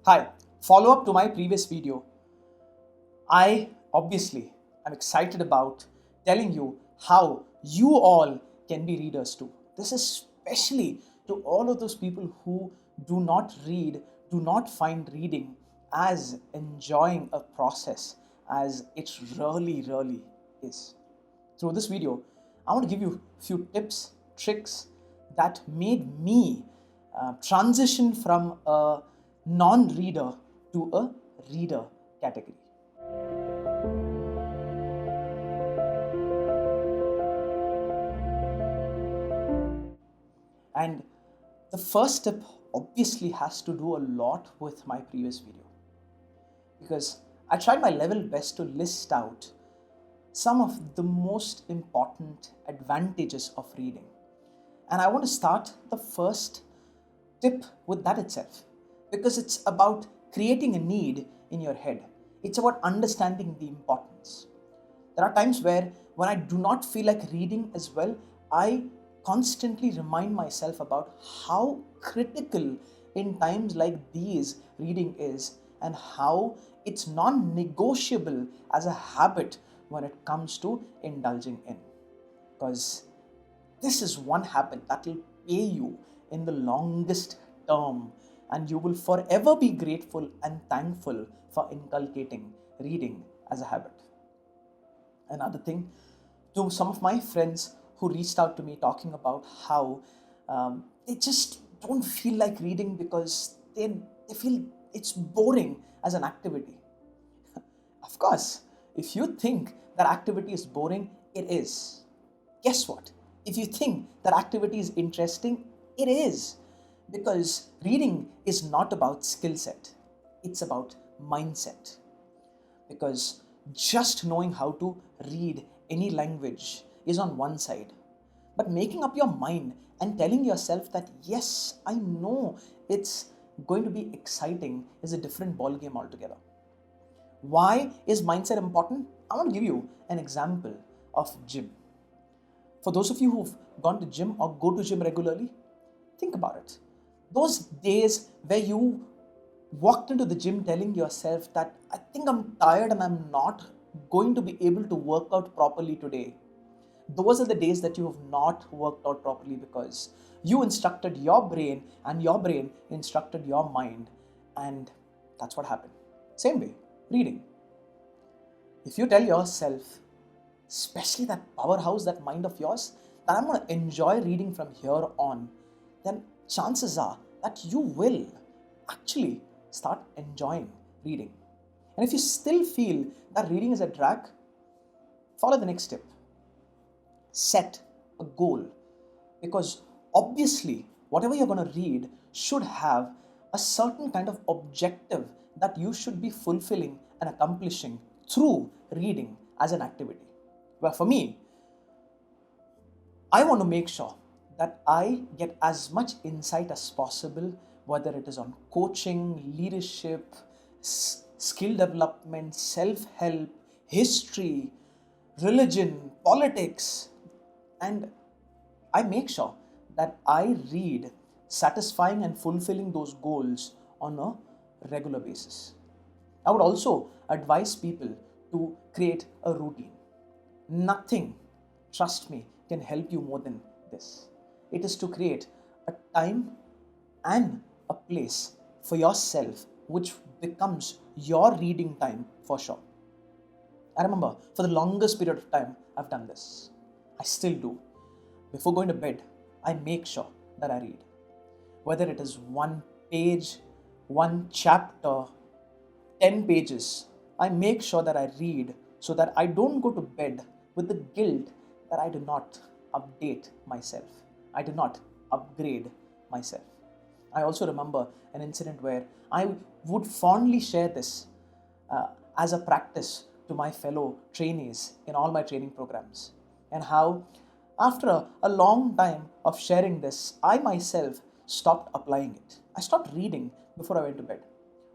Hi, follow up to my previous video. I obviously am excited about telling you how you all can be readers too. This is especially to all of those people who do not read, do not find reading as enjoying a process as it really is. Through this video, I want to give you a few tips, tricks that made me transition from a non-reader to a reader category. And the first step obviously has to do a lot with my previous video because I tried my level best to list out some of the most important advantages of reading. And I want to start the first tip with that itself because it's about creating a need in your head. It's about understanding the importance. There are times where when I do not feel like reading as well, I constantly remind myself about how critical in times like these reading is and how it's non-negotiable as a habit when it comes to indulging in. Because this is one habit that will pay you in the longest term, and you will forever be grateful and thankful for inculcating reading as a habit. Another thing, to some of my friends who reached out to me talking about how they just don't feel like reading because they feel it's boring as an activity. Of course, if you think that activity is boring, it is. Guess what? If you think that activity is interesting, it is. Because reading is not about skill set, it's about mindset. Because just knowing how to read any language is on one side, but making up your mind and telling yourself that yes, I know it's going to be exciting is a different ball game altogether. Why is mindset important? I want to give you an example of gym. For those of you who've gone to gym or go to gym regularly, think about it. Those days where you walked into the gym telling yourself that I think I'm tired and I'm not going to be able to work out properly today. Those are the days that you have not worked out properly because you instructed your brain and your brain instructed your mind, and that's what happened. Same way, reading. If you tell yourself, especially that powerhouse, that mind of yours, that I'm going to enjoy reading from here on, then chances are that you will actually start enjoying reading. And if you still feel that reading is a drag, follow the next step. Set a goal. Because obviously, whatever you're going to read should have a certain kind of objective that you should be fulfilling and accomplishing through reading as an activity. Well, for me, I want to make sure that I get as much insight as possible, whether it is on coaching, leadership, skill development, self-help, history, religion, politics, and I make sure that I read satisfying and fulfilling those goals on a regular basis. I would also advise people to create a routine. Nothing, trust me, can help you more than this. It is to create a time and a place for yourself which becomes your reading time for sure. I remember for the longest period of time I've done this. I still do. Before going to bed, I make sure that I read. Whether it is one page, one chapter, 10 pages, I make sure that I read so that I don't go to bed with the guilt that I do not update myself. I do not upgrade myself. I also remember an incident where I would fondly share this as a practice to my fellow trainees in all my training programs, and how after a long time of sharing this, I myself stopped applying it. I stopped reading before I went to bed.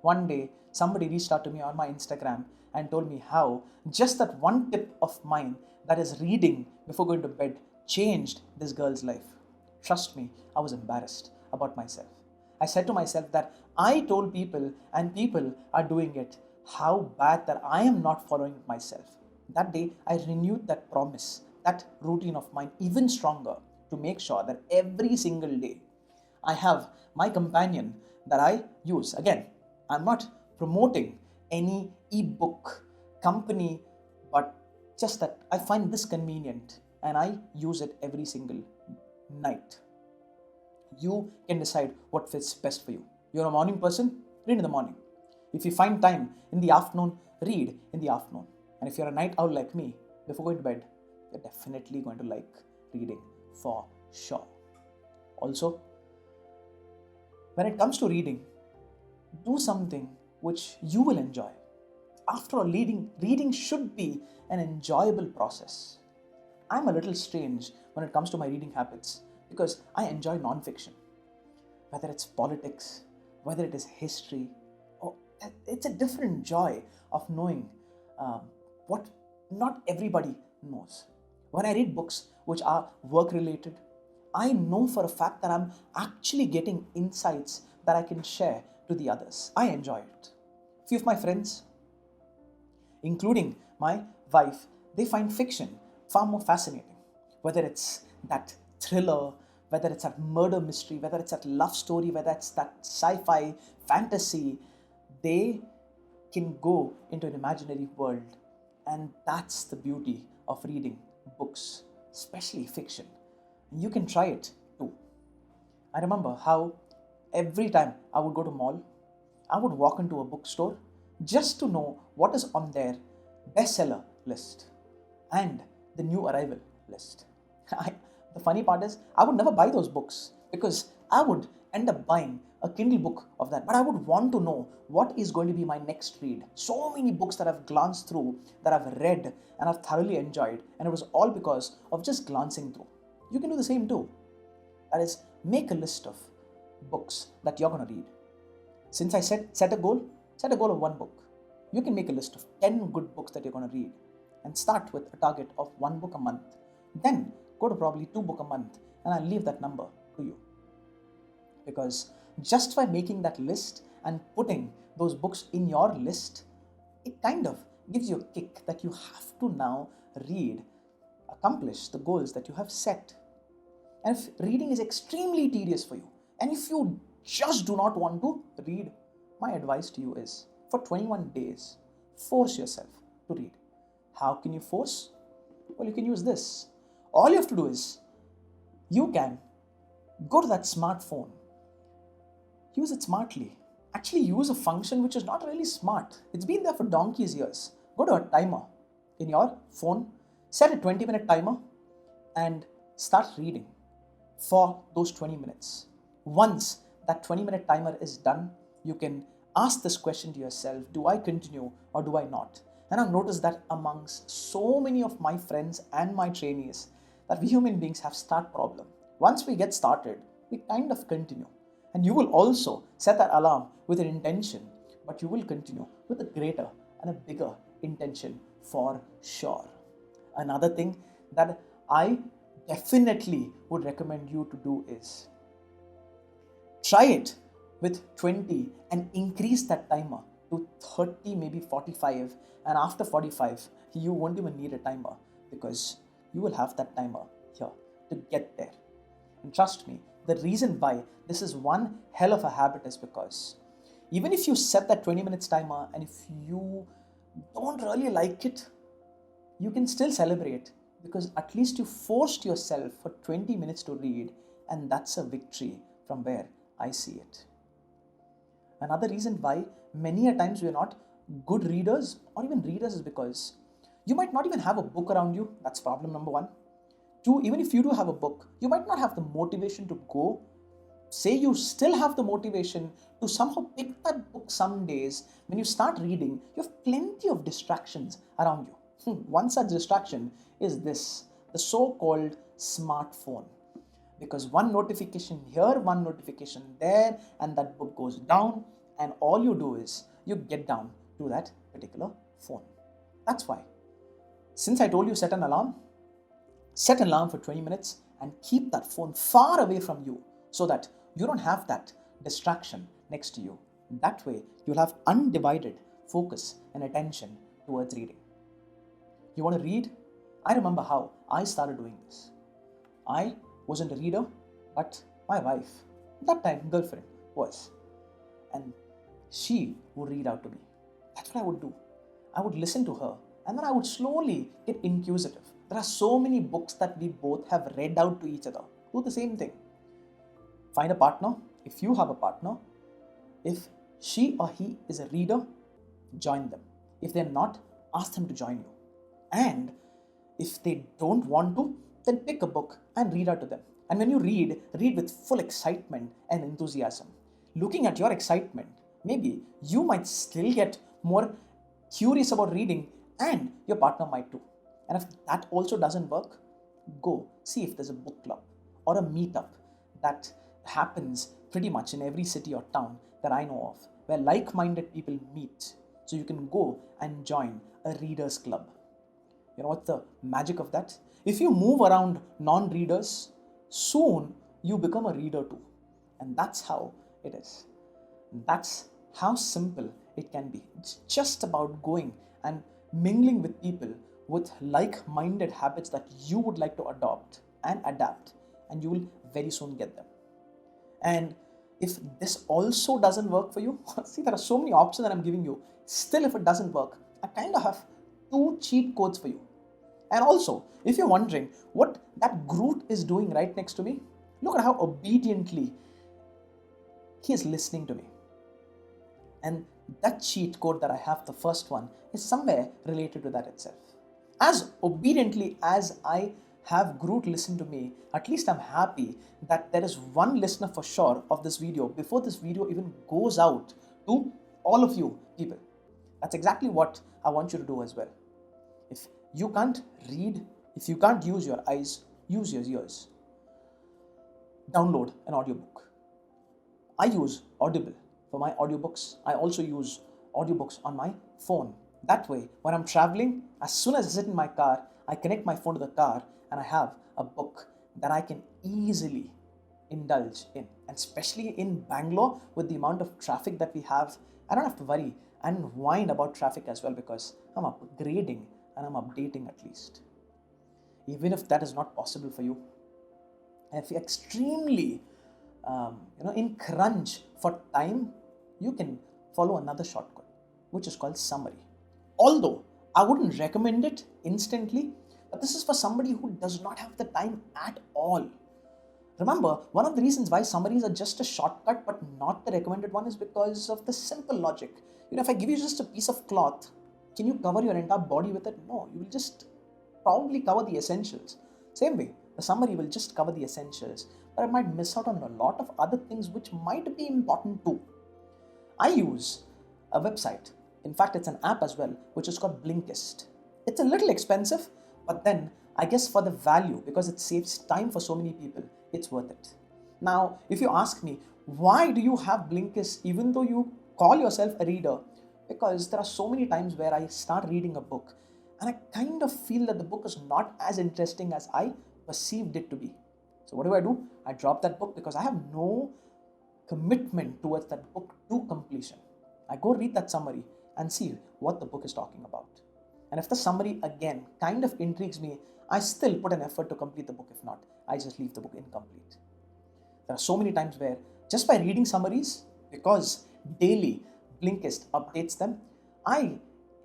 One day, somebody reached out to me on my Instagram and told me how just that one tip of mine, that is reading before going to bed, changed this girl's life. Trust me, I was embarrassed about myself. I said to myself that I told people and people are doing it. How bad that I am not following it myself. That day, I renewed that promise, that routine of mine even stronger to make sure that every single day I have my companion that I use. Again, I'm not promoting any ebook company, but just that I find this convenient and I use it every single night. You can decide what fits best for you. You're a morning person, read in the morning. If you find time in the afternoon, read in the afternoon. And if you're a night owl like me, before going to bed, you're definitely going to like reading for sure. Also, when it comes to reading, do something which you will enjoy. After all, reading should be an enjoyable process. I'm a little strange when it comes to my reading habits because I enjoy non-fiction. Whether it's politics, whether it is history, or it's a different joy of knowing what not everybody knows. When I read books which are work related, I know for a fact that I'm actually getting insights that I can share to the others. I enjoy it. Few of my friends, including my wife, they find fiction far more fascinating. Whether it's that thriller, whether it's that murder mystery, whether it's that love story, whether it's that sci-fi, fantasy, they can go into an imaginary world. And that's the beauty of reading books, especially fiction. You can try it too. I remember how every time I would go to mall, I would walk into a bookstore just to know what is on their bestseller list and the new arrival list. The funny part is, I would never buy those books because I would end up buying a Kindle book of that. But I would want to know what is going to be my next read. So many books that I've glanced through, that I've read and I've thoroughly enjoyed. And it was all because of just glancing through. You can do the same too. That is, make a list of books that you're going to read. Since I set a goal of one book. You can make a list of 10 good books that you're going to read and start with a target of one book a month. Then go to probably 2 books a month, and I'll leave that number to you. Because just by making that list and putting those books in your list, it kind of gives you a kick that you have to now read, accomplish the goals that you have set. And if reading is extremely tedious for you, and if you just do not want to read, my advice to you is, for 21 days, force yourself to read. How can you force? Well, you can use this. All you have to do is, you can go to that smartphone, use it smartly. Actually use a function which is not really smart. It's been there for donkey's years. Go to a timer in your phone, set a 20-minute timer and start reading for those 20 minutes. Once that 20-minute timer is done, you can ask this question to yourself, do I continue or do I not? And I've noticed that amongst so many of my friends and my trainees, that we human beings have start problem. Once we get started, we kind of continue. And you will also set that alarm with an intention, but you will continue with a greater and a bigger intention for sure. Another thing that I definitely would recommend you to do is try it with 20 and increase that timer to 30, maybe 45. And after 45, you won't even need a timer because you will have that timer here to get there. And trust me, the reason why this is one hell of a habit is because even if you set that 20 minutes timer and if you don't really like it, you can still celebrate because at least you forced yourself for 20 minutes to read, and that's a victory from where I see it. Another reason why many a times we are not good readers or even readers is because you might not even have a book around you. That's problem number 1. 2, even if you do have a book, you might not have the motivation to go. Say you still have the motivation to somehow pick that book some days. When you start reading, you have plenty of distractions around you. One such distraction is this, the so-called smartphone. Because one notification here, one notification there, and that book goes down, and all you do is you get down to that particular phone. That's why. Since I told you set an alarm for 20 minutes and keep that phone far away from you so that you don't have that distraction next to you. That way, you'll have undivided focus and attention towards reading. You want to read? I remember how I started doing this. I wasn't a reader, but my wife, that time girlfriend, was. And she would read out to me. That's what I would do. I would listen to her and then I would slowly get inquisitive. There are so many books that we both have read out to each other. Do the same thing. Find a partner. If you have a partner, if she or he is a reader, join them. If they're not, ask them to join you. And if they don't want to, then pick a book and read out to them. And when you read with full excitement and enthusiasm. Looking at your excitement, maybe you might still get more curious about reading and your partner might too. And if that also doesn't work, go see if there's a book club or a meetup that happens pretty much in every city or town that I know of, where like-minded people meet. So you can go and join a readers club. You know what's the magic of that? If you move around non-readers, soon you become a reader too. And that's how it is. That's how simple it can be. It's just about going and mingling with people with like-minded habits that you would like to adopt and adapt, and you will very soon get them. And if this also doesn't work for you, see, there are so many options that I'm giving you. Still, if it doesn't work, I kind of have 2 cheat codes for you. And also, if you're wondering what that Groot is doing right next to me, look at how obediently he is listening to me. And that cheat code that I have, the first one, is somewhere related to that itself. As obediently as I have Groot listen to me, at least I'm happy that there is one listener for sure of this video before this video even goes out to all of you people. That's exactly what I want you to do as well. If you can't read, if you can't use your eyes, use your ears. Download an audiobook. I use Audible for my audiobooks. I also use audiobooks on my phone. That way, when I'm traveling, as soon as I sit in my car, I connect my phone to the car and I have a book that I can easily indulge in. And especially in Bangalore, with the amount of traffic that we have, I don't have to worry and whine about traffic as well because I'm upgrading and I'm updating at least. Even if that is not possible for you, and if you're extremely in crunch for time, you can follow another shortcut, which is called summary. Although I wouldn't recommend it instantly, but this is for somebody who does not have the time at all. Remember, one of the reasons why summaries are just a shortcut but not the recommended one is because of the simple logic. If I give you just a piece of cloth, can you cover your entire body with it? No, you will just probably cover the essentials. Same way, the summary will just cover the essentials, but I might miss out on a lot of other things which might be important too. I use a website. In fact, it's an app as well, which is called Blinkist. It's a little expensive, but then I guess for the value, because it saves time for so many people, it's worth it. Now, if you ask me, why do you have Blinkist even though you call yourself a reader? Because there are so many times where I start reading a book and I kind of feel that the book is not as interesting as I perceived it to be. So what do? I drop that book because I have no commitment towards that book to completion. I go read that summary and see what the book is talking about. And if the summary again kind of intrigues me, I still put an effort to complete the book. If not, I just leave the book incomplete. There are so many times where just by reading summaries, because daily Blinkist updates them, I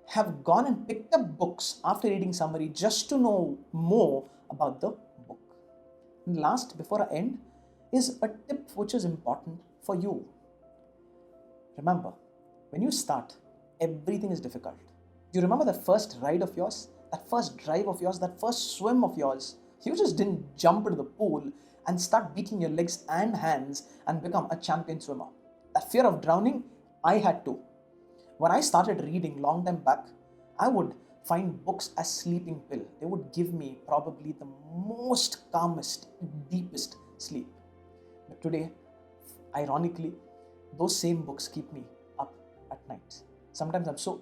have gone and picked up books after reading summary just to know more about the book. And last, before I end, is a tip which is important for you. Remember, when you start, everything is difficult. Do you remember that first ride of yours? That first drive of yours? That first swim of yours? You just didn't jump into the pool and start beating your legs and hands and become a champion swimmer. That fear of drowning, I had to. When I started reading long time back, I would find books as sleeping pill. They would give me probably the most calmest, deepest sleep. But today, ironically, those same books keep me up at night. Sometimes I'm so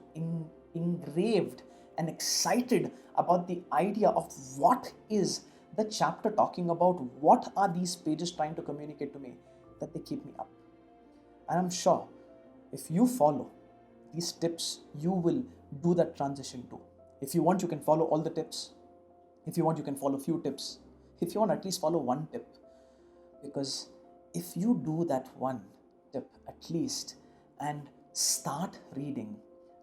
engraved and excited about the idea of what is the chapter talking about, what are these pages trying to communicate to me, that they keep me up. And I'm sure if you follow these tips, you will do that transition too. If you want, you can follow all the tips. If you want, you can follow few tips. If you want, at least follow one tip. Because if you do that one tip at least and start reading,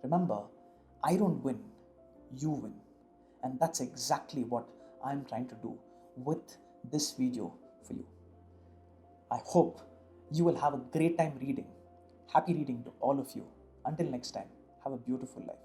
remember, I don't win, you win. And that's exactly what I'm trying to do with this video for you. I hope you will have a great time reading. Happy reading to all of you. Until next time, have a beautiful life.